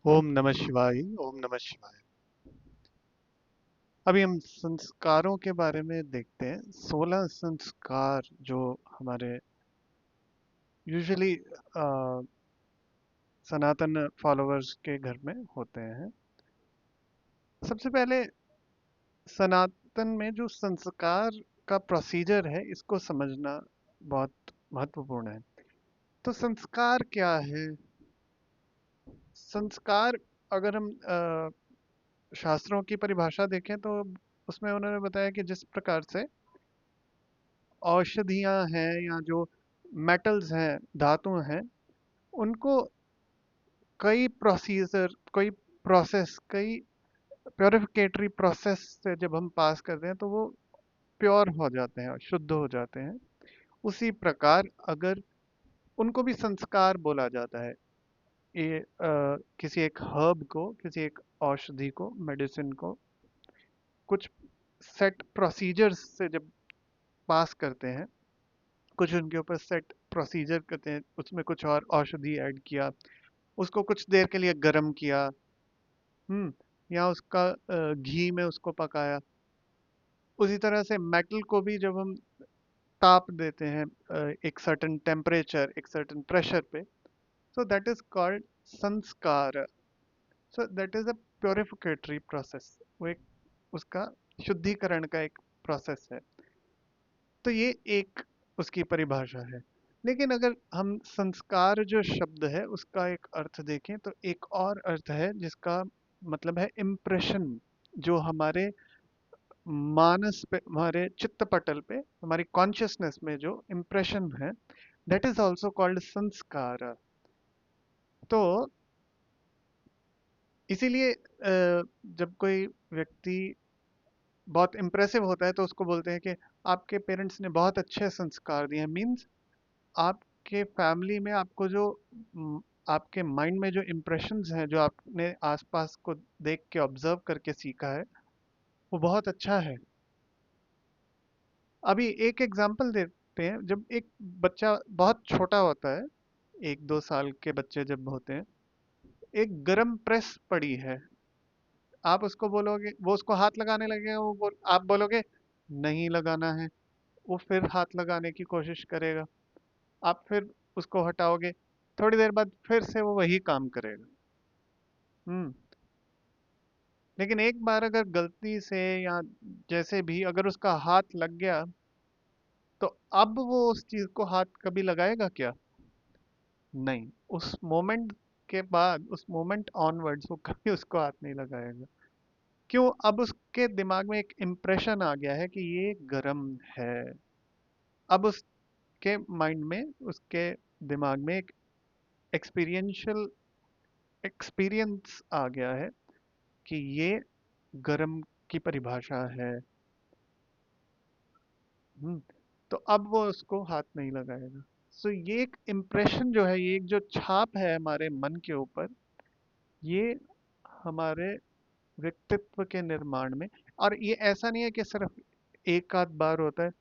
ओम नमः शिवाय। ओम नमः शिवाय। अभी हम संस्कारों के बारे में देखते हैं। 16 संस्कार जो हमारे यूजुअली सनातन फॉलोअर्स के घर में होते हैं। सबसे पहले सनातन में जो संस्कार का प्रोसीजर है, इसको समझना बहुत महत्वपूर्ण है। तो संस्कार क्या है? संस्कार, अगर हम शास्त्रों की परिभाषा देखें तो उसमें उन्होंने बताया कि जिस प्रकार से औषधियाँ हैं या जो मेटल्स हैं, धातु हैं, उनको कई प्रोसीजर, कई प्रोसेस, कई प्योरिफिकेटरी प्रोसेस से जब हम पास करते हैं तो वो प्योर हो जाते हैं और शुद्ध हो जाते हैं। उसी प्रकार अगर उनको भी संस्कार बोला जाता है। ये किसी एक हर्ब को, किसी एक औषधि को, मेडिसिन को कुछ सेट प्रोसीजर्स से जब पास करते हैं, कुछ उनके ऊपर सेट प्रोसीजर करते हैं, उसमें कुछ और औषधि ऐड किया, उसको कुछ देर के लिए गर्म किया, या उसका घी में उसको पकाया। उसी तरह से मेटल को भी जब हम ताप देते हैं एक सर्टेन टेम्परेचर, एक सर्टेन प्रेशर पे, so that is called sanskar. So that is a purificatory process. वो एक उसका शुद्धिकरण का एक प्रोसेस है। तो ये एक उसकी परिभाषा है। लेकिन अगर हम संस्कार जो शब्द है उसका एक अर्थ देखें तो एक और अर्थ है जिसका मतलब है इम्प्रेशन। जो हमारे मानस पे, हमारे चित्त पटल पे, हमारी कॉन्शियसनेस में जो इम्प्रेशन है, दैट इज ऑल्सो कॉल्ड संस्कार। तो इसीलिए जब कोई व्यक्ति बहुत इम्प्रेसिव होता है तो उसको बोलते हैं कि आपके पेरेंट्स ने बहुत अच्छे संस्कार दिए हैं। मीन्स आपके फैमिली में आपको जो म, आपके माइंड में जो इम्प्रेशंस हैं, जो आपने आसपास को देख के ऑब्जर्व करके सीखा है, वो बहुत अच्छा है। अभी एक एग्जांपल देते हैं। जब एक बच्चा बहुत छोटा होता है, 1-2 साल के बच्चे जब होते हैं, एक गरम प्रेस पड़ी है, आप उसको बोलोगे, वो उसको हाथ लगाने लगेगा, आप बोलोगे नहीं लगाना है, वो फिर हाथ लगाने की कोशिश करेगा। आप फिर उसको हटाओगे, थोड़ी देर बाद फिर से वो वही काम करेगा। हम्म। लेकिन एक बार अगर गलती से या जैसे भी अगर उसका हाथ लग गया, तो अब वो उस चीज को हाथ कभी लगाएगा क्या? नहीं। उस मोमेंट के बाद, उस मोमेंट ऑनवर्ड्स वो कभी उसको हाथ नहीं लगाएगा। क्यों? अब उसके दिमाग में एक इम्प्रेशन आ गया है कि ये गरम है। अब उसके माइंड में, उसके दिमाग में एक एक्सपीरियंशियल एक्सपीरियंस आ गया है कि ये गरम की परिभाषा है। हम्म। तो अब वो उसको हाथ नहीं लगाएगा। सो ये एक इम्प्रेशन जो है, ये एक जो छाप है हमारे मन के ऊपर, ये हमारे व्यक्तित्व के निर्माण में, और ये ऐसा नहीं है कि सिर्फ एक आध बार होता है,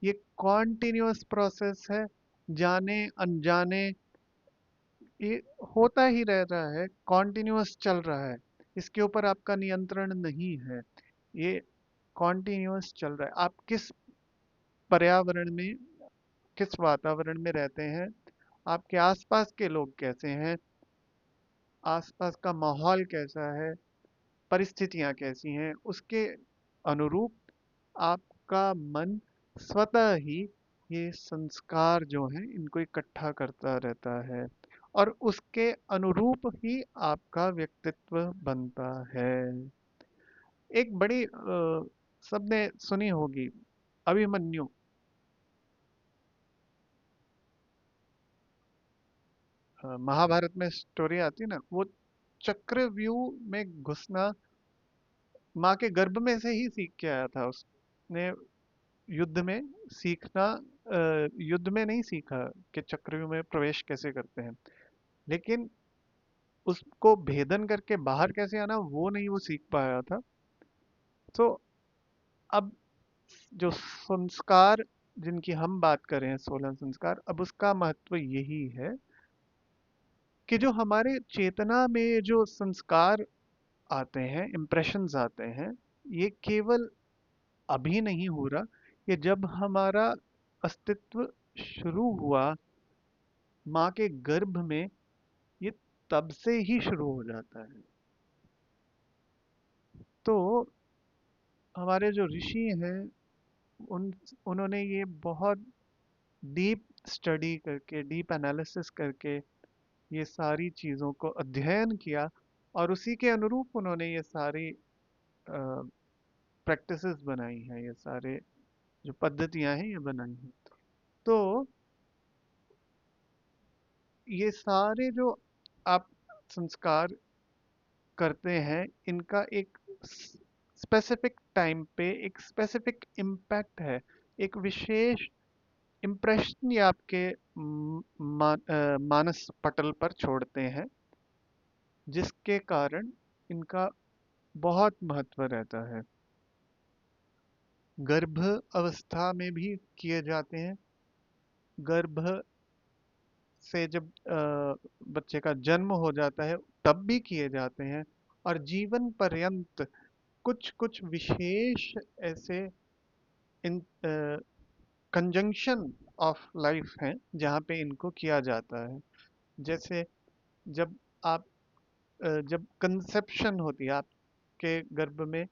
ये कॉन्टिन्यूअस प्रोसेस है। जाने अनजाने ये होता ही रह रहा है, कॉन्टिन्यूअस चल रहा है। इसके ऊपर आपका नियंत्रण नहीं है। ये कॉन्टिन्यूअस चल रहा है। आप किस पर्यावरण में, किस वातावरण में रहते हैं, आपके आसपास के लोग कैसे हैं, आसपास का माहौल कैसा है, परिस्थितियां कैसी हैं, उसके अनुरूप आपका मन स्वतः ही ये संस्कार जो हैं इनको इकट्ठा करता रहता है, और उसके अनुरूप ही आपका व्यक्तित्व बनता है। एक बड़ी सबने सुनी होगी, अभिमन्यु। महाभारत में स्टोरी आती है ना, वो चक्रव्यूह में घुसना माँ के गर्भ में से ही सीख के आया था उसने। युद्ध में सीखना, युद्ध में नहीं सीखा कि चक्रव्यूह में प्रवेश कैसे करते हैं, लेकिन उसको भेदन करके बाहर कैसे आना, वो नहीं वो सीख पाया था। तो अब जो संस्कार जिनकी हम बात कर रहे हैं, 16 संस्कार, अब उसका महत्व यही है कि जो हमारे चेतना में जो संस्कार आते हैं, इम्प्रेशंस आते हैं, ये केवल अभी नहीं हो रहा। ये जब हमारा अस्तित्व शुरू हुआ माँ के गर्भ में, ये तब से ही शुरू हो जाता है। तो हमारे जो ऋषि हैं, उन उन्होंने ये बहुत डीप स्टडी करके, डीप एनालिसिस करके ये सारी चीज़ों को अध्ययन किया, और उसी के अनुरूप उन्होंने ये सारी प्रैक्टिसेस बनाई हैं, ये सारे जो पद्धतियां हैं ये बनाई हैं। तो ये सारे जो आप संस्कार करते हैं, इनका एक स्पेसिफिक टाइम पे एक स्पेसिफिक इम्पैक्ट है, एक विशेष इम्प्रेशन ये आपके मानस पटल पर छोड़ते हैं, जिसके कारण इनका बहुत महत्व रहता है। गर्भ अवस्था में भी किए जाते हैं, गर्भ से जब बच्चे का जन्म हो जाता है तब भी किए जाते हैं, और जीवन पर्यंत कुछ कुछ विशेष ऐसे इन कंजंक्शन ऑफ लाइफ हैं जहाँ पे इनको किया जाता है। जैसे जब आप जब कंसेप्शन होती है आपके गर्भ में,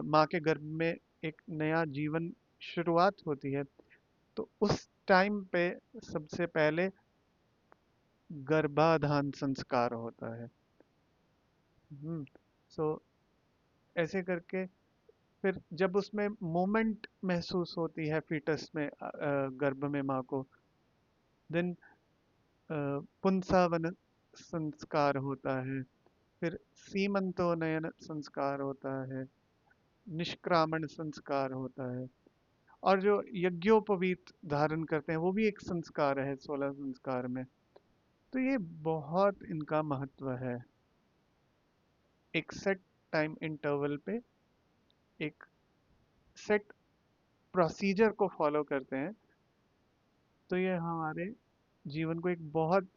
माँ के गर्भ में एक नया जीवन शुरुआत होती है, तो उस टाइम पे सबसे पहले गर्भाधान संस्कार होता है। सो ऐसे करके फिर जब उसमें मोमेंट महसूस होती है फीटस में, गर्भ में माँ को, देन पुंसावन संस्कार होता है, फिर सीमंतोनयन संस्कार होता है, निष्क्रामण संस्कार होता है, और जो यज्ञोपवीत धारण करते हैं वो भी एक संस्कार है 16 संस्कार में। तो ये बहुत इनका महत्व है। एक सेट टाइम इंटरवल पे एक सेट प्रोसीजर को फॉलो करते हैं, तो ये हमारे जीवन को एक बहुत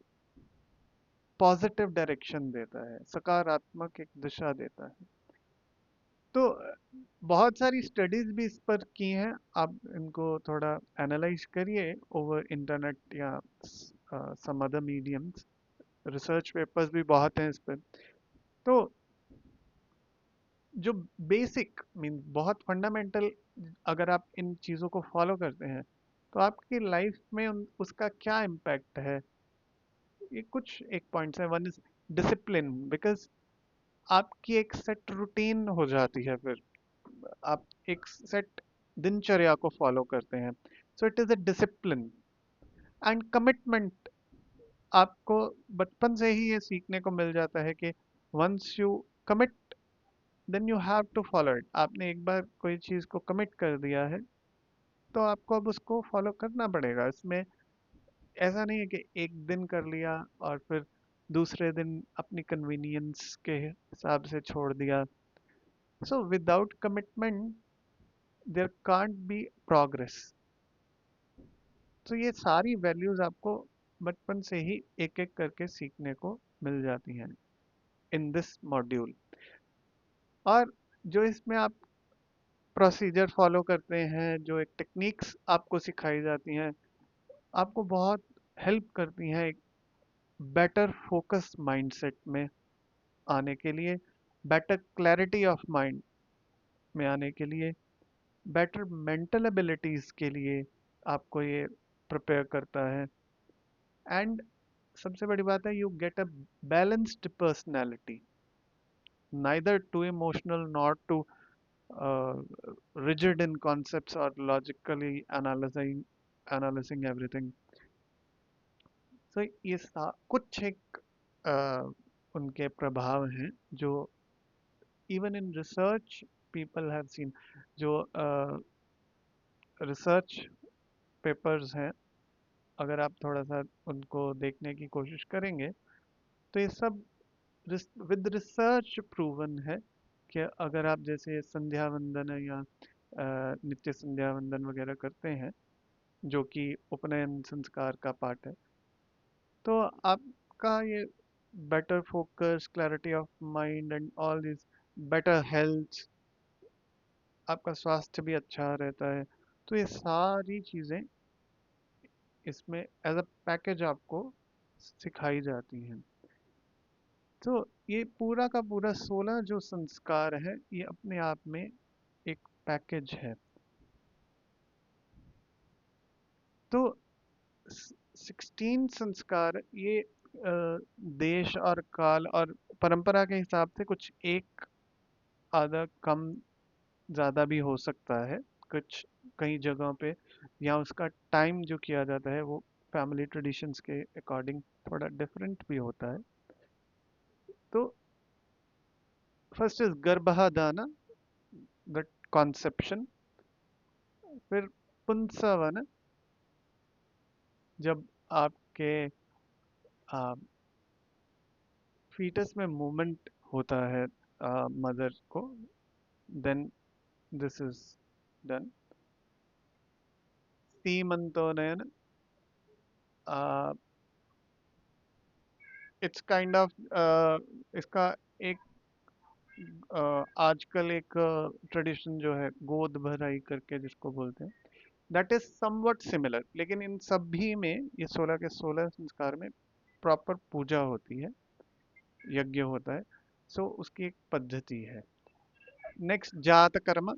पॉजिटिव डायरेक्शन देता है, सकारात्मक एक दिशा देता है। तो बहुत सारी स्टडीज भी इस पर की हैं, आप इनको थोड़ा एनालाइज करिए ओवर इंटरनेट या some other mediums. Research papers भी बहुत हैं इस पर। तो जो बेसिक मीन बहुत फंडामेंटल, अगर आप इन चीज़ों को फॉलो करते हैं तो आपकी लाइफ में उसका क्या इम्पैक्ट है, ये कुछ एक पॉइंट्स है। वन इज डिसिप्लिन, बिकॉज आपकी एक सेट रूटीन हो जाती है, फिर आप एक सेट दिनचर्या को फॉलो करते हैं, so it is a discipline and commitment. आपको बचपन से ही ये सीखने को मिल जाता है कि once you commit then you have to follow it. आपने एक बार कोई चीज़ को कमिट कर दिया है तो आपको अब उसको फॉलो करना पड़ेगा। इसमें ऐसा नहीं है कि एक दिन कर लिया और फिर दूसरे दिन अपनी कन्वीनियंस के हिसाब से छोड़ दिया। So without commitment there can't be progress. तो ये सारी वैल्यूज आपको बचपन से ही एक एक करके सीखने को मिल जाती हैं इन दिस मॉड्यूल। और जो इसमें आप प्रोसीजर फॉलो करते हैं, जो एक टेक्निक्स आपको सिखाई जाती हैं, आपको बहुत हेल्प करती हैं एक बेटर फोकस माइंडसेट में आने के लिए, बेटर क्लैरिटी ऑफ माइंड में आने के लिए, बेटर मेंटल एबिलिटीज के लिए आपको ये प्रिपेयर करता है। एंड सबसे बड़ी बात है, you get a balanced personality, neither too emotional nor too uh, rigid in concepts or logically analyzing everything. So ये कुछ एक उनके प्रभाव हैं जो even in research people have seen. जो रिसर्च पेपर्स हैं, अगर आप थोड़ा सा उनको देखने की कोशिश करेंगे तो ये सब विद रिसर्च प्रूवन है कि अगर आप जैसे संध्या वंदन या नित्य संध्या वंदन वगैरह करते हैं, जो कि उपनयन संस्कार का पार्ट है, तो आप आपका ये better focus, clarity of mind and all this, better health, आपका स्वास्थ्य भी अच्छा रहता है। तो ये सारी चीज़ें इसमें एज अ पैकेज आपको सिखाई जाती हैं। तो ये पूरा का पूरा 16 जो संस्कार है, ये अपने आप में एक पैकेज है। तो 16 संस्कार ये देश और काल और परंपरा के हिसाब से कुछ एक आधा कम ज़्यादा भी हो सकता है कुछ कई जगहों पे, या उसका टाइम जो किया जाता है वो फैमिली ट्रेडिशंस के अकॉर्डिंग थोड़ा डिफरेंट भी होता है। तो फर्स्ट इज गर्भाधान, द कॉन्सेप्शन। फिर पुंसवन, जब आपके फीटस में मूवमेंट होता है मदर को, then this is done. Simantonnayana, it's kind of, इसका एक आजकल एक ट्रेडिशन जो है गोद भराई करके जिसको बोलते हैं, दैट इज समवट सिमिलर, लेकिन इन सभी में ये 16 के 16 संस्कार में प्रॉपर पूजा होती है, यज्ञ होता है। सो उसकी एक पद्धति है। नेक्स्ट जात कर्म,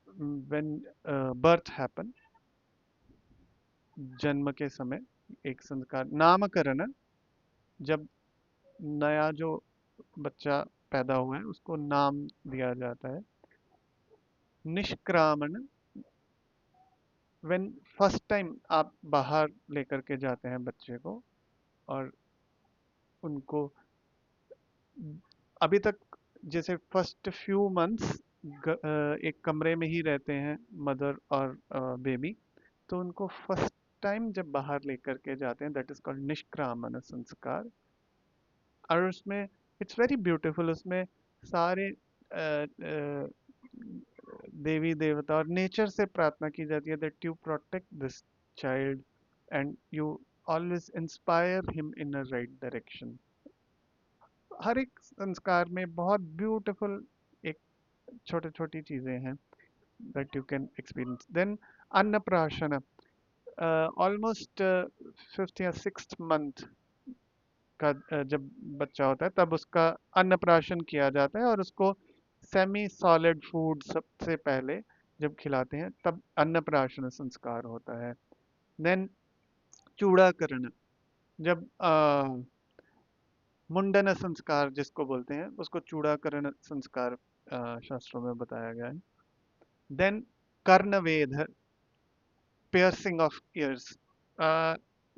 व्हेन बर्थ हैपन, जन्म के समय एक संस्कार। नामकरण, जब नया जो बच्चा पैदा हुआ है उसको नाम दिया जाता है। निष्क्रामण, व्हेन फर्स्ट टाइम आप बाहर लेकर के जाते हैं बच्चे को, और उनको अभी तक जैसे फर्स्ट फ्यू मंथ्स एक कमरे में ही रहते हैं मदर और बेबी, तो उनको फर्स्ट टाइम जब बाहर लेकर के जाते हैं, दैट इज कॉल्ड निष्क्रामन संस्कार। और उसमें इट्स वेरी ब्यूटीफुल, उसमें सारे देवी देवता और नेचर से प्रार्थना की जाती है that you protect this child and you always inspire him in a right direction. हर एक संस्कार में बहुत ब्यूटीफुल एक छोटी छोटी चीजें हैं that you can experience. Then Annaprashan, almost fifth या सिक्स्थ मंथ का जब बच्चा होता है तब उसका अन्नप्राशन किया जाता है, और उसको सेमी सॉलिड फूड सबसे पहले जब खिलाते हैं तब अन्नप्राशन संस्कार होता है। देन चूड़ाकरण, जब मुंडन संस्कार जिसको बोलते हैं उसको चूड़ाकरण संस्कार शास्त्रों में बताया गया है। Then Karnavedh, piercing of ears.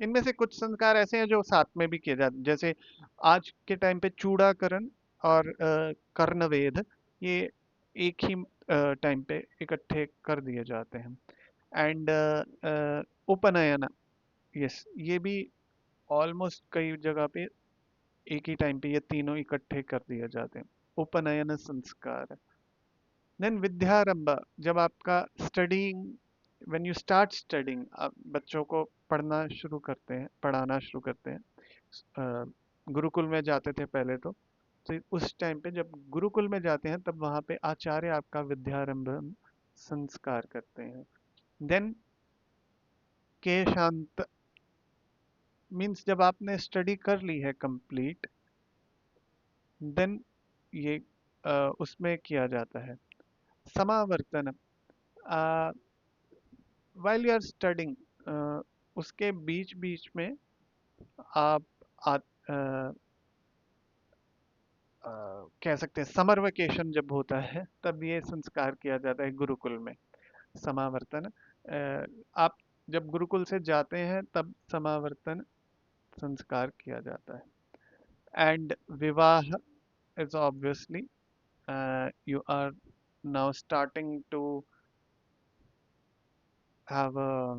इनमें से कुछ संस्कार ऐसे हैं जो साथ में भी किए जाते हैं, जैसे आज के टाइम पे चूड़ाकरण और कर्णवेध ये एक ही टाइम पे इकट्ठे कर दिए जाते हैं। एंड उपनयन, यस, ये भी ऑलमोस्ट कई जगह पे एक ही टाइम पे ये तीनों इकट्ठे कर दिए जाते हैं, उपनयन संस्कार। देन विद्यारंभ, जब आपका studying, when you start studying, आप बच्चों को पढ़ाना शुरू करते हैं। गुरुकुल में जाते थे पहले तो उस टाइम पे जब गुरुकुल में जाते हैं तब वहाँ पे आचार्य आपका विद्यारंभ संस्कार करते हैं। देन केशांत, मीन्स जब आपने स्टडी कर ली है कंप्लीट, देन ये उसमें किया जाता है समावर्तन। वाइल यू आर स्टडिंग, उसके बीच बीच में आप आ, कह सकते हैं समर वेकेशन जब होता है तब ये संस्कार किया जाता है गुरुकुल में, समावर्तन। आप जब गुरुकुल से जाते हैं तब समावर्तन संस्कार किया जाता है। And vivah is obviously, you are now starting to have a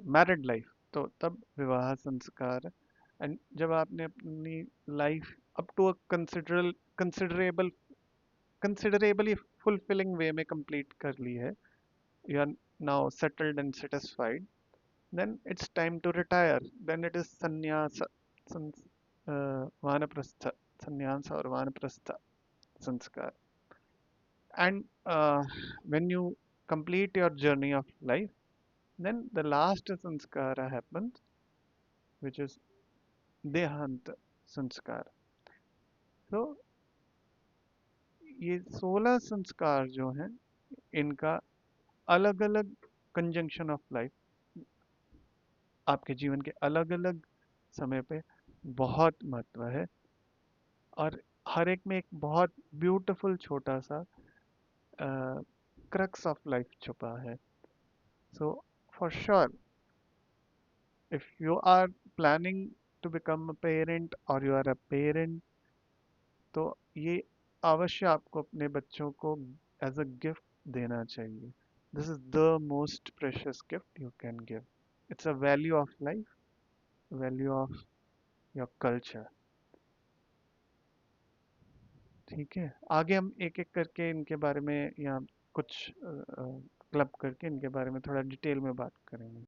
married life, तो तब विवाह संस्कार। एंड जब आपने अपनी life up to a considerable considerably fulfilling way में कंप्लीट कर ली है, you are now settled and satisfied, then it's time to retire. Then it is sannyasa, vanaprastha, sannyasa or vanaprastha sanskar. And when you complete your journey of life, then the last sanskara happens, which is dehant sanskar. So ये 16 संस्कार जो हैं, इनका अलग अलग conjunction of life आपके जीवन के अलग अलग समय पे बहुत महत्व है, और हर एक में एक बहुत ब्यूटीफुल छोटा सा क्रक्स ऑफ लाइफ छुपा है. So for sure, if you are planning to become a parent or you are a parent, तो ये अवश्य आपको अपने बच्चों को एज अ गिफ्ट देना चाहिए. This is the most precious gift you can give. It's a value of life, value of your culture. ठीक है, आगे हम एक एक करके इनके बारे में, या कुछ क्लब करके इनके बारे में थोड़ा डिटेल में बात करेंगे.